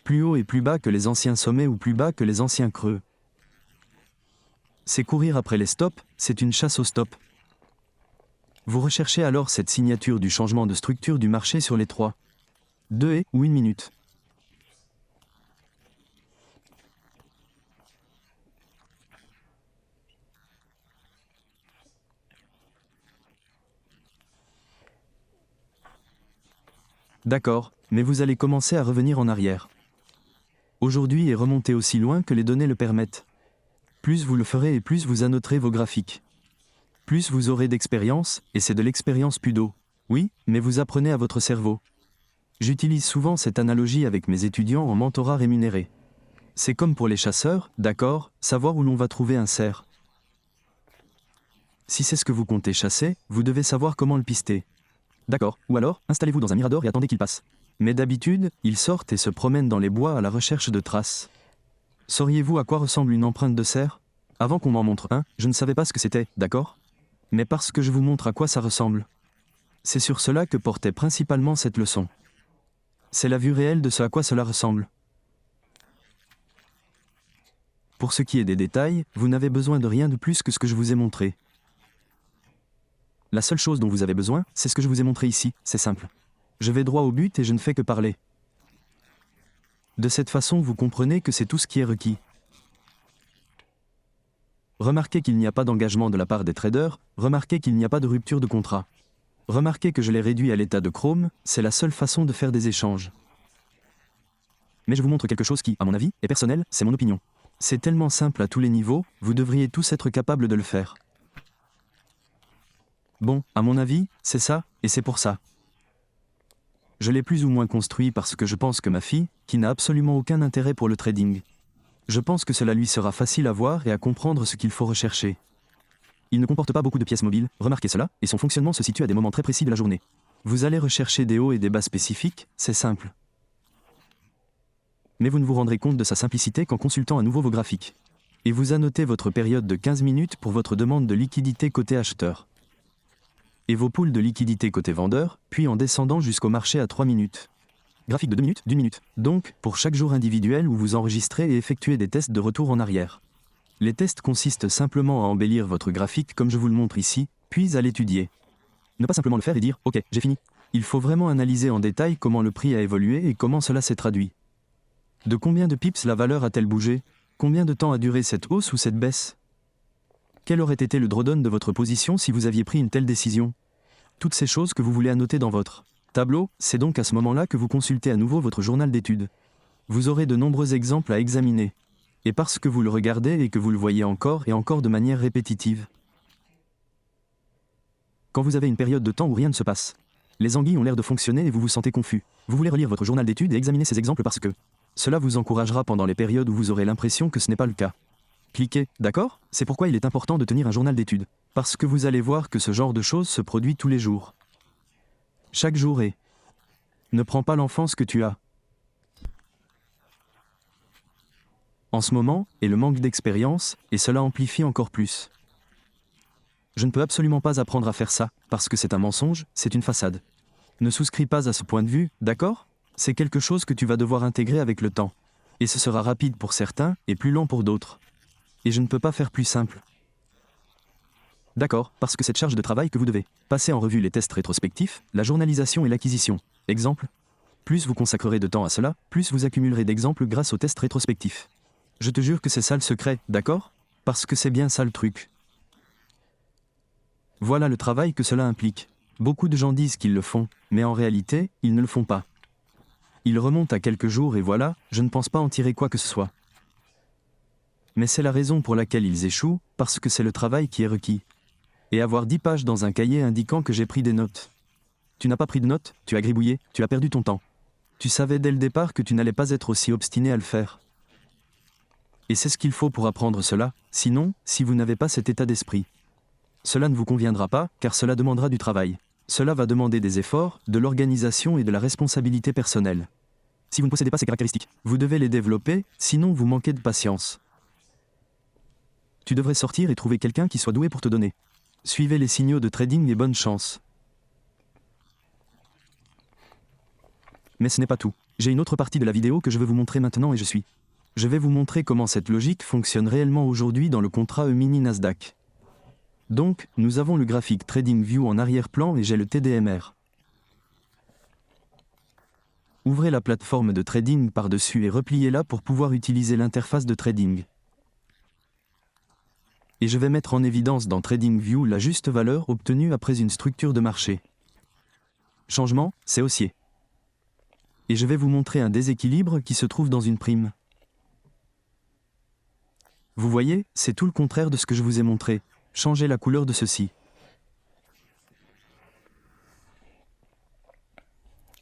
Plus haut et plus bas que les anciens sommets ou plus bas que les anciens creux. C'est courir après les stops, c'est une chasse au stop. Vous recherchez alors cette signature du changement de structure du marché sur les 3, 2 et ou 1 minute. D'accord, mais vous allez commencer à revenir en arrière. Aujourd'hui et remonter aussi loin que les données le permettent. Plus vous le ferez et plus vous annoterez vos graphiques. Plus vous aurez d'expérience, et c'est de l'expérience PUDO. Oui, mais vous apprenez à votre cerveau. J'utilise souvent cette analogie avec mes étudiants en mentorat rémunéré. C'est comme pour les chasseurs, d'accord, savoir où l'on va trouver un cerf. Si c'est ce que vous comptez chasser, vous devez savoir comment le pister. D'accord, ou alors, installez-vous dans un mirador et attendez qu'il passe. Mais d'habitude, ils sortent et se promènent dans les bois à la recherche de traces. Sauriez-vous à quoi ressemble une empreinte de cerf? Avant qu'on m'en montre un, je ne savais pas ce que c'était, d'accord? Mais parce que je vous montre à quoi ça ressemble. C'est sur cela que portait principalement cette leçon. C'est la vue réelle de ce à quoi cela ressemble. Pour ce qui est des détails, vous n'avez besoin de rien de plus que ce que je vous ai montré. La seule chose dont vous avez besoin, c'est ce que je vous ai montré ici, c'est simple. Je vais droit au but et je ne fais que parler. De cette façon, vous comprenez que c'est tout ce qui est requis. Remarquez qu'il n'y a pas d'engagement de la part des traders, remarquez qu'il n'y a pas de rupture de contrat. Remarquez que je l'ai réduit à l'état de Chrome, c'est la seule façon de faire des échanges. Mais je vous montre quelque chose qui, à mon avis, est personnel, c'est mon opinion. C'est tellement simple à tous les niveaux, vous devriez tous être capables de le faire. Bon, à mon avis, c'est ça, et c'est pour ça. Je l'ai plus ou moins construit parce que je pense que ma fille, qui n'a absolument aucun intérêt pour le trading. Je pense que cela lui sera facile à voir et à comprendre ce qu'il faut rechercher. Il ne comporte pas beaucoup de pièces mobiles, remarquez cela, et son fonctionnement se situe à des moments très précis de la journée. Vous allez rechercher des hauts et des bas spécifiques, c'est simple. Mais vous ne vous rendrez compte de sa simplicité qu'en consultant à nouveau vos graphiques. Et vous annotez votre période de 15 minutes pour votre demande de liquidité côté acheteur. Et vos poules de liquidité côté vendeur, puis en descendant jusqu'au marché à 3 minutes. Graphique de 2 minutes, d'1 minute. Donc, pour chaque jour individuel où vous enregistrez et effectuez des tests de retour en arrière. Les tests consistent simplement à embellir votre graphique comme je vous le montre ici, puis à l'étudier. Ne pas simplement le faire et dire « Ok, j'ai fini ». Il faut vraiment analyser en détail comment le prix a évolué et comment cela s'est traduit. De combien de pips la valeur a-t-elle bougé? Combien de temps a duré cette hausse ou cette baisse? Quel aurait été le drawdown de votre position si vous aviez pris une telle décision? Toutes ces choses que vous voulez annoter dans votre tableau, c'est donc à ce moment-là que vous consultez à nouveau votre journal d'études. Vous aurez de nombreux exemples à examiner. Et parce que vous le regardez et que vous le voyez encore et encore de manière répétitive. Quand vous avez une période de temps où rien ne se passe, les anguilles ont l'air de fonctionner et vous vous sentez confus. Vous voulez relire votre journal d'études et examiner ces exemples parce que cela vous encouragera pendant les périodes où vous aurez l'impression que ce n'est pas le cas. Cliquez, d'accord? C'est pourquoi il est important de tenir un journal d'études. Parce que vous allez voir que ce genre de choses se produit tous les jours. Chaque jour et... Ne prends pas l'enfance que tu as. En ce moment, et le manque d'expérience, et cela amplifie encore plus. Je ne peux absolument pas apprendre à faire ça, parce que c'est un mensonge, c'est une façade. Ne souscris pas à ce point de vue, d'accord? C'est quelque chose que tu vas devoir intégrer avec le temps. Et ce sera rapide pour certains, et plus lent pour d'autres. Et je ne peux pas faire plus simple. D'accord, parce que cette charge de travail que vous devez passer en revue les tests rétrospectifs, la journalisation et l'acquisition. Exemple. Plus vous consacrerez de temps à cela, plus vous accumulerez d'exemples grâce aux tests rétrospectifs. Je te jure que c'est ça le secret, d'accord? Parce que c'est bien ça le truc. Voilà le travail que cela implique. Beaucoup de gens disent qu'ils le font, mais en réalité, ils ne le font pas. Ils remontent à quelques jours et voilà, je ne pense pas en tirer quoi que ce soit. Mais c'est la raison pour laquelle ils échouent, parce que c'est le travail qui est requis. Et avoir 10 pages dans un cahier indiquant que j'ai pris des notes. Tu n'as pas pris de notes, tu as gribouillé, tu as perdu ton temps. Tu savais dès le départ que tu n'allais pas être aussi obstiné à le faire. Et c'est ce qu'il faut pour apprendre cela, sinon, si vous n'avez pas cet état d'esprit. Cela ne vous conviendra pas, car cela demandera du travail. Cela va demander des efforts, de l'organisation et de la responsabilité personnelle. Si vous ne possédez pas ces caractéristiques, vous devez les développer, sinon vous manquez de patience. Tu devrais sortir et trouver quelqu'un qui soit doué pour te donner. Suivez les signaux de trading et bonne chance. Mais ce n'est pas tout. J'ai une autre partie de la vidéo que je vais vous montrer maintenant et je vais vous montrer comment cette logique fonctionne réellement aujourd'hui dans le contrat E-mini Nasdaq. Donc, nous avons le graphique TradingView en arrière-plan et j'ai le TDMR. Ouvrez la plateforme de trading par-dessus et repliez-la pour pouvoir utiliser l'interface de trading. Et je vais mettre en évidence dans TradingView la juste valeur obtenue après une structure de marché. Changement, c'est haussier. Et je vais vous montrer un déséquilibre qui se trouve dans une prime. Vous voyez, c'est tout le contraire de ce que je vous ai montré. Changez la couleur de ceci.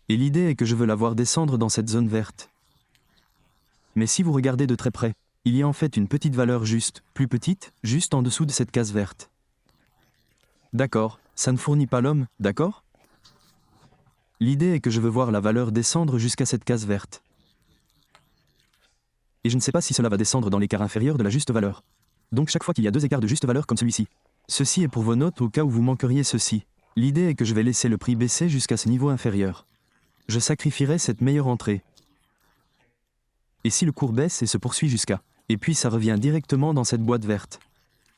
Et l'idée est que je veux la voir descendre dans cette zone verte. Mais si vous regardez de très près, il y a en fait une petite valeur juste, plus petite, juste en dessous de cette case verte. D'accord, ça ne fournit pas l'homme, d'accord? L'idée est que je veux voir la valeur descendre jusqu'à cette case verte. Et je ne sais pas si cela va descendre dans l'écart inférieur de la juste valeur. Donc chaque fois qu'il y a deux écarts de juste valeur comme celui-ci. Ceci est pour vos notes au cas où vous manqueriez ceci. L'idée est que je vais laisser le prix baisser jusqu'à ce niveau inférieur. Je sacrifierai cette meilleure entrée. Et si le cours baisse et se poursuit jusqu'à... Et puis ça revient directement dans cette boîte verte.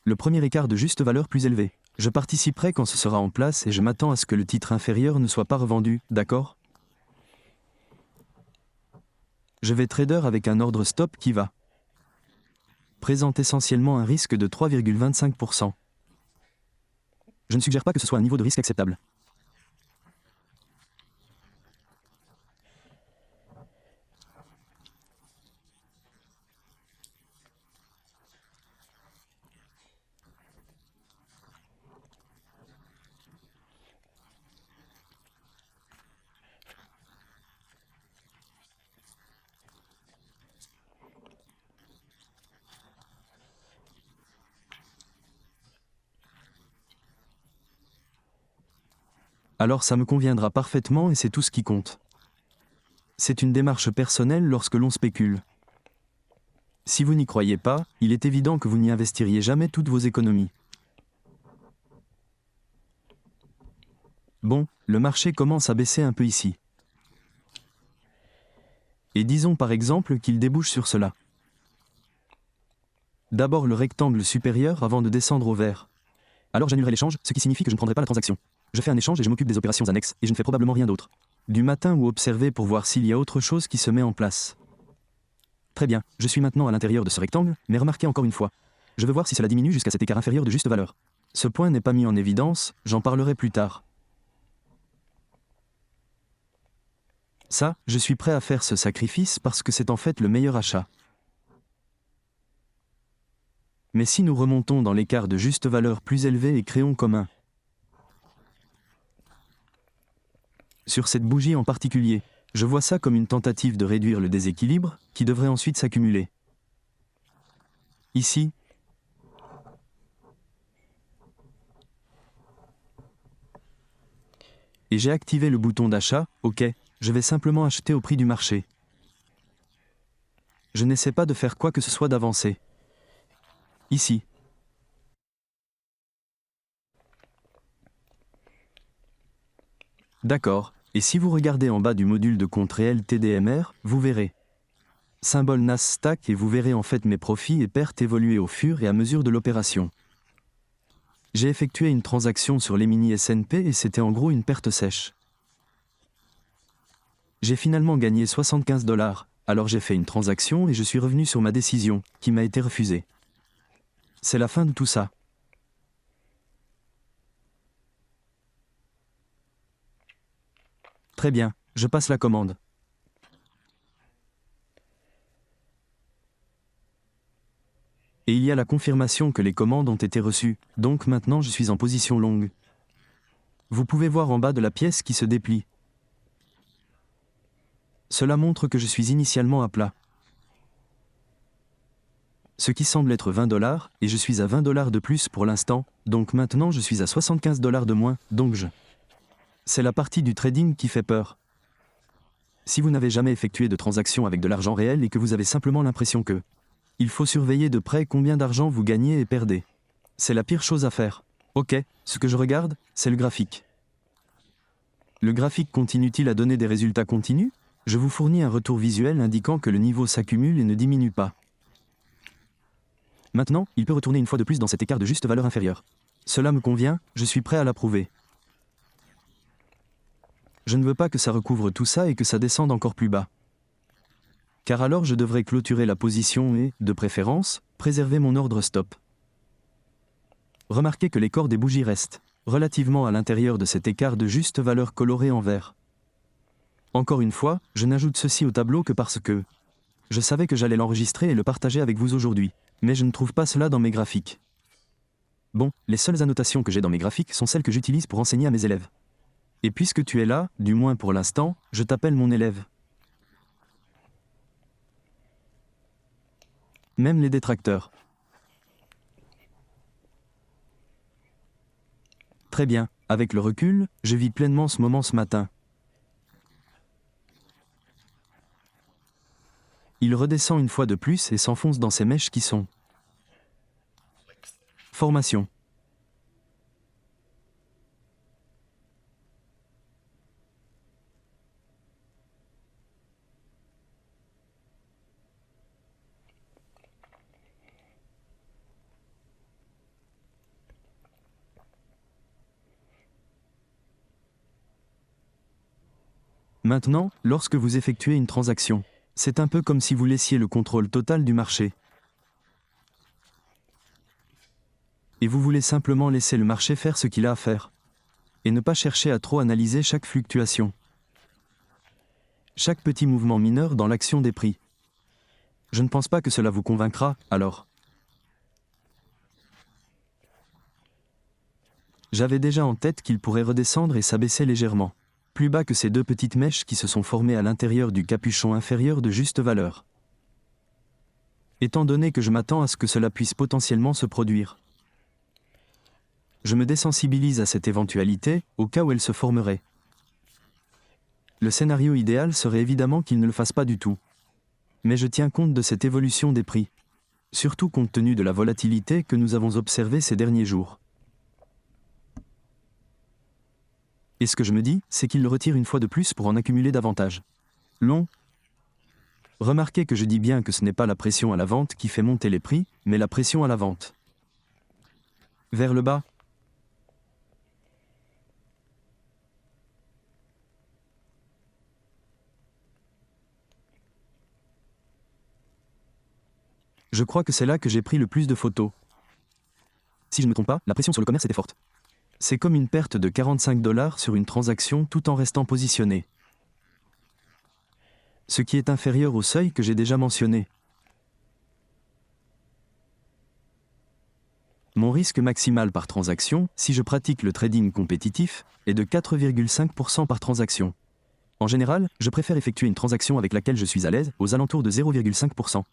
Le premier écart de juste valeur plus élevé. Je participerai quand ce sera en place et je m'attends à ce que le titre inférieur ne soit pas revendu, d'accord? Je vais trader avec un ordre stop qui va présente essentiellement un risque de 3,25%. Je ne suggère pas que ce soit un niveau de risque acceptable. Alors ça me conviendra parfaitement et c'est tout ce qui compte. C'est une démarche personnelle lorsque l'on spécule. Si vous n'y croyez pas, il est évident que vous n'y investiriez jamais toutes vos économies. Bon, le marché commence à baisser un peu ici. Et disons par exemple qu'il débouche sur cela. D'abord le rectangle supérieur avant de descendre au vert. Alors j'annulerai l'échange, ce qui signifie que je ne prendrai pas la transaction. Je fais un échange et je m'occupe des opérations annexes, et je ne fais probablement rien d'autre. Du matin ou observer pour voir s'il y a autre chose qui se met en place. Très bien, je suis maintenant à l'intérieur de ce rectangle, mais remarquez encore une fois. Je veux voir si cela diminue jusqu'à cet écart inférieur de juste valeur. Ce point n'est pas mis en évidence, j'en parlerai plus tard. Ça, je suis prêt à faire ce sacrifice parce que c'est en fait le meilleur achat. Mais si nous remontons dans l'écart de juste valeur plus élevé et créons comme un sur cette bougie en particulier, je vois ça comme une tentative de réduire le déséquilibre, qui devrait ensuite s'accumuler. Ici, et j'ai activé le bouton d'achat, ok, je vais simplement acheter au prix du marché. Je n'essaie pas de faire quoi que ce soit d'avancé. Ici. D'accord, et si vous regardez en bas du module de compte réel TDMR, vous verrez symbole Nasdaq et vous verrez en fait mes profits et pertes évoluer au fur et à mesure de l'opération. J'ai effectué une transaction sur les mini S&P et c'était en gros une perte sèche. J'ai finalement gagné 75$, alors j'ai fait une transaction et je suis revenu sur ma décision, qui m'a été refusée. C'est la fin de tout ça. Très bien, je passe la commande. Et il y a la confirmation que les commandes ont été reçues, donc maintenant je suis en position longue. Vous pouvez voir en bas de la pièce qui se déplie. Cela montre que je suis initialement à plat. Ce qui semble être 20$, et je suis à 20$ de plus pour l'instant, donc maintenant je suis à 75$ de moins, donc je... C'est la partie du trading qui fait peur. Si vous n'avez jamais effectué de transaction avec de l'argent réel et que vous avez simplement l'impression que... Il faut surveiller de près combien d'argent vous gagnez et perdez. C'est la pire chose à faire. Ok, ce que je regarde, c'est le graphique. Le graphique continue-t-il à donner des résultats continus? Je vous fournis un retour visuel indiquant que le niveau s'accumule et ne diminue pas. Maintenant, il peut retourner une fois de plus dans cet écart de juste valeur inférieure. Cela me convient, je suis prêt à l'approuver. Je ne veux pas que ça recouvre tout ça et que ça descende encore plus bas. Car alors je devrais clôturer la position et, de préférence, préserver mon ordre stop. Remarquez que les corps des bougies restent relativement à l'intérieur de cet écart de juste valeur coloré en vert. Encore une fois, je n'ajoute ceci au tableau que parce que je savais que j'allais l'enregistrer et le partager avec vous aujourd'hui, mais je ne trouve pas cela dans mes graphiques. Bon, les seules annotations que j'ai dans mes graphiques sont celles que j'utilise pour enseigner à mes élèves. Et puisque tu es là, du moins pour l'instant, je t'appelle mon élève. Même les détracteurs. Très bien, avec le recul, je vis pleinement ce moment ce matin. Il redescend une fois de plus et s'enfonce dans ces mèches qui sont. Formation. Maintenant, lorsque vous effectuez une transaction, c'est un peu comme si vous laissiez le contrôle total du marché. Et vous voulez simplement laisser le marché faire ce qu'il a à faire. Et ne pas chercher à trop analyser chaque fluctuation. Chaque petit mouvement mineur dans l'action des prix. Je ne pense pas que cela vous convaincra, alors. J'avais déjà en tête qu'il pourrait redescendre et s'abaisser légèrement. Plus bas que ces deux petites mèches qui se sont formées à l'intérieur du capuchon inférieur de juste valeur. Étant donné que je m'attends à ce que cela puisse potentiellement se produire. Je me désensibilise à cette éventualité, au cas où elle se formerait. Le scénario idéal serait évidemment qu'il ne le fasse pas du tout. Mais je tiens compte de cette évolution des prix. Surtout compte tenu de la volatilité que nous avons observée ces derniers jours. Et ce que je me dis, c'est qu'il le retire une fois de plus pour en accumuler davantage. Long. Remarquez que je dis bien que ce n'est pas la pression à la vente qui fait monter les prix, mais la pression à la vente. Vers le bas. Je crois que c'est là que j'ai pris le plus de photos. Si je ne me trompe pas, la pression sur le commerce était forte. C'est comme une perte de 45 $ sur une transaction tout en restant positionné. Ce qui est inférieur au seuil que j'ai déjà mentionné. Mon risque maximal par transaction, si je pratique le trading compétitif, est de 4,5% par transaction. En général, je préfère effectuer une transaction avec laquelle je suis à l'aise, aux alentours de 0,5%.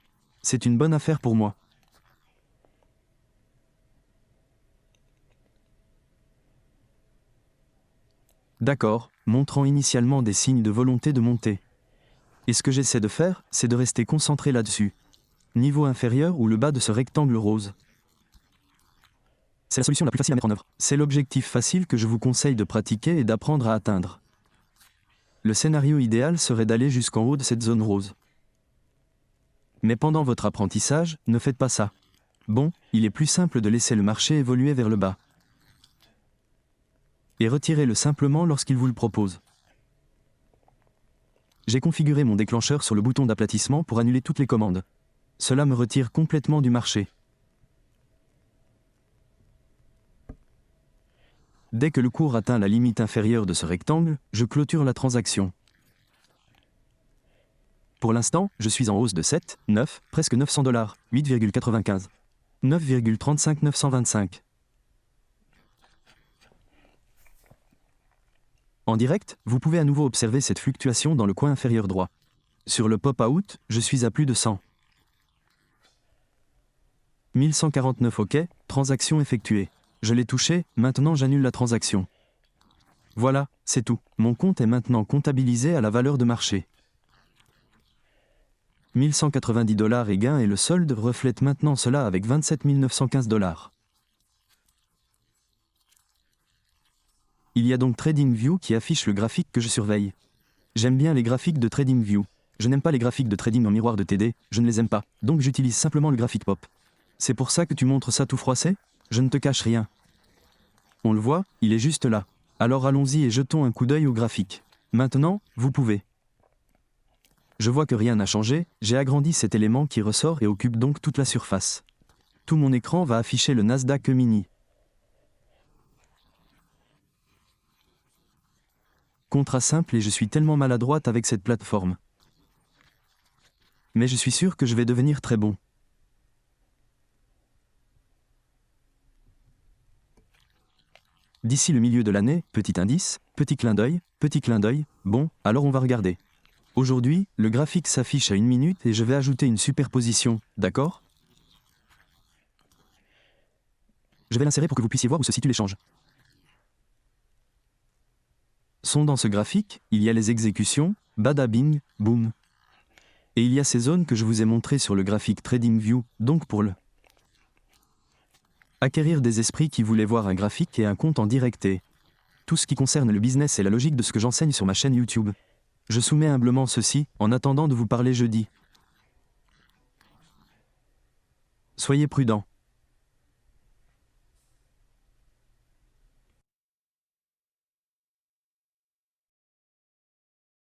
C'est une bonne affaire pour moi. D'accord, montrant initialement des signes de volonté de monter. Et ce que j'essaie de faire, c'est de rester concentré là-dessus. Niveau inférieur ou le bas de ce rectangle rose. C'est la solution la plus facile à mettre en œuvre. C'est l'objectif facile que je vous conseille de pratiquer et d'apprendre à atteindre. Le scénario idéal serait d'aller jusqu'en haut de cette zone rose. Mais pendant votre apprentissage, ne faites pas ça. Bon, il est plus simple de laisser le marché évoluer vers le bas. Et retirez-le simplement lorsqu'il vous le propose. J'ai configuré mon déclencheur sur le bouton d'aplatissement pour annuler toutes les commandes. Cela me retire complètement du marché. Dès que le cours atteint la limite inférieure de ce rectangle, je clôture la transaction. Pour l'instant, je suis en hausse de 7, 9, presque 900 $, 8,95, 9,35 925. En direct, vous pouvez à nouveau observer cette fluctuation dans le coin inférieur droit. Sur le pop-out, je suis à plus de 100. 1149 OK, transaction effectuée. Je l'ai touché, maintenant j'annule la transaction. Voilà, c'est tout. Mon compte est maintenant comptabilisé à la valeur de marché. 1190 $ et gain et le solde reflète maintenant cela avec 27 915 $. Il y a donc TradingView qui affiche le graphique que je surveille. J'aime bien les graphiques de TradingView. Je n'aime pas les graphiques de trading en miroir de TD, je ne les aime pas, donc j'utilise simplement le graphique pop. C'est pour ça que tu montres ça tout froissé ? Je ne te cache rien. On le voit, il est juste là. Alors allons-y et jetons un coup d'œil au graphique. Maintenant, vous pouvez. Je vois que rien n'a changé, j'ai agrandi cet élément qui ressort et occupe donc toute la surface. Tout mon écran va afficher le Nasdaq Mini. Contrat simple et je suis tellement maladroite avec cette plateforme. Mais je suis sûr que je vais devenir très bon. D'ici le milieu de l'année, petit indice, petit clin d'œil, bon, alors on va regarder. Aujourd'hui, le graphique s'affiche à 1 minute et je vais ajouter une superposition, d'accord ? Je vais l'insérer pour que vous puissiez voir où se situe l'échange. Sont dans ce graphique, il y a les exécutions, bada bing, boom. Et il y a ces zones que je vous ai montrées sur le graphique TradingView, donc pour le acquérir des esprits qui voulaient voir un graphique et un compte en direct et tout ce qui concerne le business et la logique de ce que j'enseigne sur ma chaîne YouTube. Je soumets humblement ceci, en attendant de vous parler jeudi. Soyez prudents.